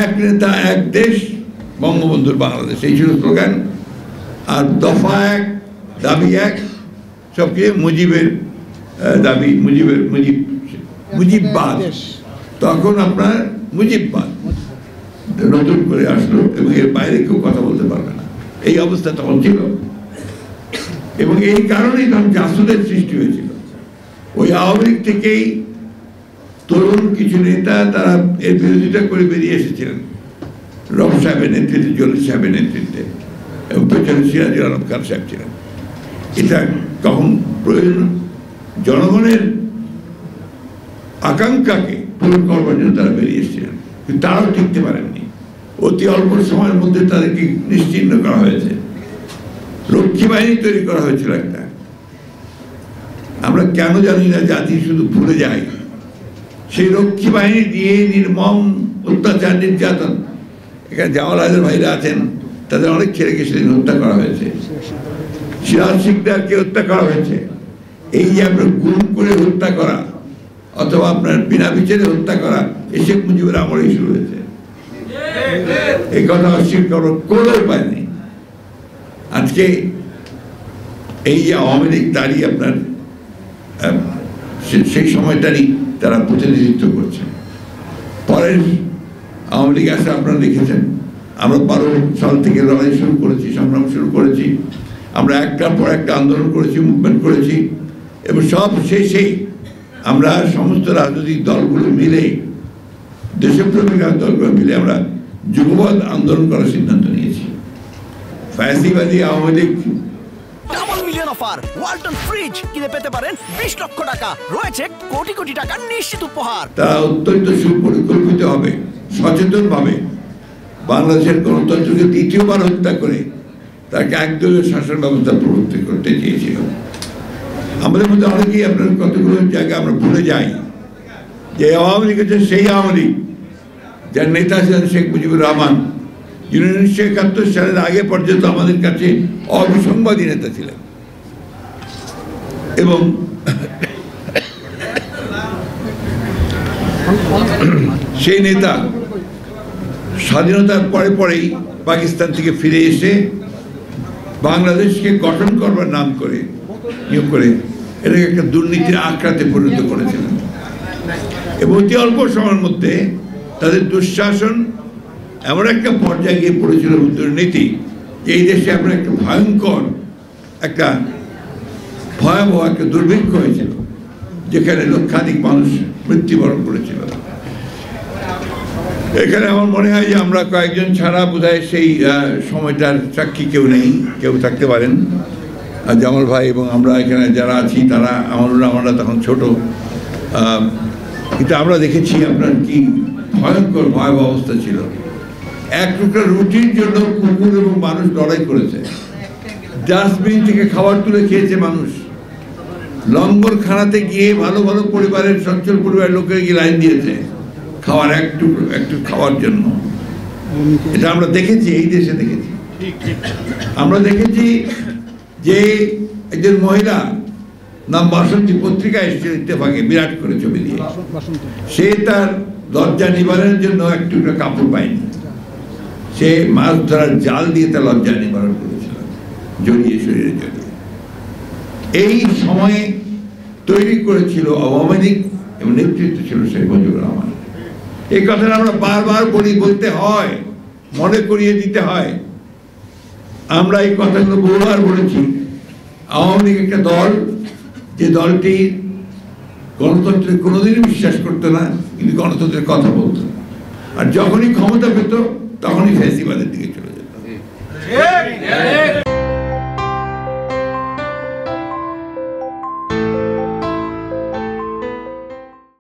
এক নেতা এক দেশ, বঙ্গবন্ধুর বাংলাদেশ, এই ছিল স্লোগান। আর দফা এক, দাবি এক, সবচেয়ে মুজিবের দাবি, মুজিববাদ। তখন আপনার মুজিববাদ নতুন করে আসলো এবং এর বাইরে কেউ কথা বলতে পারবে না, এই অবস্থা তখন ছিল। এবং এই কারণেই তখন জাসুদের সৃষ্টি হয়েছিল। ওই আওয়ামী লীগ থেকেই তরুণ কিছু নেতা তারা এর বিরোধিতা করে বেরিয়ে এসেছিলেন, রব সাহেবের নেতৃত্বে, জলিল সাহেবের নেতৃত্বে, এবং পেছনে সিরাজুল আলম খান সাহেব ছিলেন। এটা তখন প্রয়োজন, জনগণের আকাঙ্ক্ষাকে পূরণ করবার জন্য তারা বেরিয়ে এসেছিলেন, কিন্তু তারাও টিকতে পারেননি। অতি অল্প সময়ের মধ্যে তাদেরকে নিশ্চিহ্ন করা হয়েছে। রক্ষী বাহিনী তৈরি করা হয়েছিল একটা। আমরা কেন জানি না, জাতি শুধু ভুলে যায়। সেই রক্ষী বাহিনী দিয়ে নির্মম অত্যাচার, নির্যাতন, এখানে জামাল ভাইরা আছেন, তাদের অনেক ছেলেকে সেদিন হত্যা করা হয়েছে। সিরাজ শিকদারকে হত্যা করা হয়েছে। এই যে আপনার গুম করে হত্যা করা অথবা আপনার বিনা বিচারে হত্যা করা, এই শেখ মুজিবের আমলেই শুরু হয়েছে। এই কথা অস্বীকার করার কোনো উপায় নেই। আজকে এই যে আওয়ামী লীগ দাঁড়িয়ে আপনার সেই সময়টারই তারা প্রতিনিধিত্ব করছে। পরের আওয়ামী লীগ আসে আপনারা দেখেছেন, আমরা 12 সাল থেকে লড়াই শুরু করেছি, সংগ্রাম শুরু করেছি। আমরা একটার পর একটা আন্দোলন করেছি, মুভমেন্ট করেছি, এবং সব শেষেই আমরা সমস্ত রাজনৈতিক দলগুলো মিলে, দেশপ্রেমিক দলগুলো মিলে আমরা যুগপৎ আন্দোলন করার সিদ্ধান্ত নিয়েছি। ফ্যাসিবাদী Awami League double million offer, Walton fridge কিনে পেতে পারেন 20 লক্ষ টাকা, রয়েছে কোটি কোটি টাকার নিশ্চিত উপহার। তারা অত্যন্ত সুপরিকল্পিত হবে, সচেতন ভাবে বাংলাদেশের গণতন্ত্রকে দ্বিতীয়বার হত্যা করে তাকে একদলীয় শাসন ব্যবস্থা প্রবর্তন করতে চেয়েছিল। আমাদের মধ্যে অনেকেই আপনার কতগুলো জায়গায় আমরা ভুলে যাই যে আওয়ামী লীগ হচ্ছে সেই আওয়ামী লীগ যার নেতা ছিলেন শেখ মুজিবুর রহমান, যিনি 1971 সালের আগে পর্যন্ত আমাদের কাছে অবিসংবাদী নেতা ছিলেন। এবং সেই নেতা স্বাধীনতার পরে পরেই পাকিস্তান থেকে ফিরে এসে বাংলাদেশকে গঠন করবার নাম করে নিয়োগ করে এটাকে একটা দুর্নীতির আঁকড়াতে পরিণত করেছিলেন। এবং অতি অল্প সময়ের মধ্যে তাদের দুঃশাসন এমন একটা পর্যায়ে গিয়ে পড়েছিল, দুর্নীতি, যে এই দেশে আপনার একটা ভয়ঙ্কর, একটা ভয়াবহ একটা দুর্ভিক্ষ হয়েছিল, যেখানে লক্ষাধিক মানুষ মৃত্যুবরণ করেছিল। এখানে আমার মনে হয় যে আমরা কয়েকজন ছাড়া বোধহয় সেই সময়টার সাক্ষী কেউ নেই, কেউ থাকতে পারেন। আর জামাল ভাই এবং আমরা এখানে যারা আছি তারা আমরা তখন ছোট, কিন্তু আমরা দেখেছি আপনার কি ভয়ঙ্কর ভয়াবহ অবস্থা ছিল। এক টুকরা রুটির জন্য কুকুর এবং মানুষ লড়াই করেছে, ডাস্টবিন থেকে খাবার তুলে খেয়েছে মানুষ, লঙ্গরখানাতে গিয়ে ভালো ভালো পরিবারের, সচ্ছল পরিবারের লোকের গিয়ে লাইন দিয়েছে খাওয়ার একটু খাওয়ার জন্য। এটা আমরা দেখেছি, এই দেশে দেখেছি। আমরা দেখেছি যে একজন মহিলা নাম বাসন্তী, পত্রিকায় এসেছিল ইত্তেফাকে, বিরাট করে ছবি দিয়ে, সে তার লজ্জা নিবারণের জন্য একটু কাপড় পায়নি, সে মাছ ধরার জাল দিয়ে তার লজ্জা নিবারণ করেছিল, জড়িয়ে শরীরে জড়িয়ে। এই সময়ে তৈরি করেছিল আওয়ামী লীগ এবং নেতৃত্ব ছিল শেখ মুজিবুর রহমান। এই কথাটা আমরা বারবার বলতে হয়, মনে করিয়ে দিতে হয়। আমরা এই কথাগুলো বহুবার বলেছি। আওয়ামী লীগ একটা দল, যে দলটি গণতন্ত্রে কোনোদিনই বিশ্বাস করতো না, কিন্তু গণতন্ত্রের কথা বলতো, আর যখনই ক্ষমতা পেত তখনই ফ্যাসিবাদের দিকে চলে যেত।